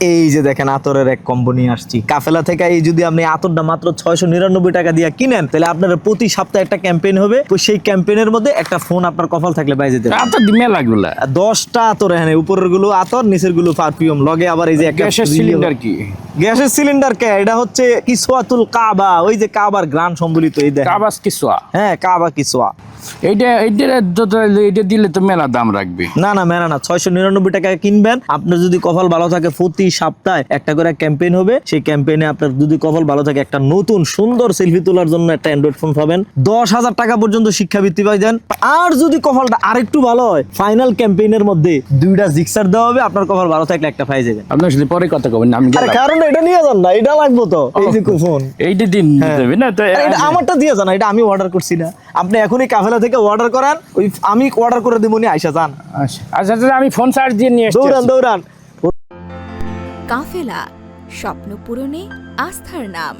এই যে দেখেন আতরের এক কম্বো নিয়ে আসছি কাফেলা থেকে। এই যদি আপনি আতরটা মাত্র 699 টাকা দিয়ে কিনেন, তাহলে আপনার প্রতি সপ্তাহে একটা ক্যাম্পেইন হবে। তো সেই ক্যাম্পেইনের মধ্যে একটা ফোন আপনার কপাল থাকলে পাই যেতে আতর দিমে লাগলো 10টা আতর। হ্যাঁ, উপরের গুলো আতর, নিচের গুলো পারফিউম, লগে আবার এই যে একটা গ্যাসের সিলিন্ডার কি গ্যাসের সিলিন্ডার কে, এটা হচ্ছে কিসওয়াতুল কাবা, ওই যে কাবার গ্রান সম্বলিত। এই দেখেন কাবাস কিসওয়া, হ্যাঁ কাবা কিসওয়া। এইটা দিলে তো মেলা দাম রাখবে। না না মেলা না, 699 টাকায় কিনবেন। আপনার যদি কপাল ভালো থাকে প্রতি সপ্তাহে একটা করে ক্যাম্পেইন হবে। সেই ক্যাম্পেইনে আপনার যদি কপাল ভালো থাকে একটা নতুন সুন্দর সেলফি তোলার জন্য একটা অ্যান্ড্রয়েড ফোন পাবেন। 10,000 টাকা পর্যন্ত শিক্ষাবৃত্তি পাইবেন। আর যদি কপালটা আরেকটু ভালো হয়, ফাইনাল ক্যাম্পেইনের মধ্যে 2টা জিক্সার দেওয়া হবে। আপনার কপাল ভালো থাকলে একটা পাই যাবেন। আপনার সাথে পরে কথা কবেন, আমি আরে কারণ এটা নিয়ে যান না, এটা লাগবো তো। এই যে ফোন, এইটা দিন দেবে না তো। এটা আমারটা দিয়ে যান, এটা আমি অর্ডার করছি না। আপনি এখনই কাফেলা থেকে অর্ডার করান, ওই আমি অর্ডার করে দেবো, নি আইসা যান। আচ্ছা আমি ফোন চার্জ দিয়ে নিয়ে আসছি। দৌড়ান। কাফেলা, স্বপ্ন পূরণে আস্থার নাম।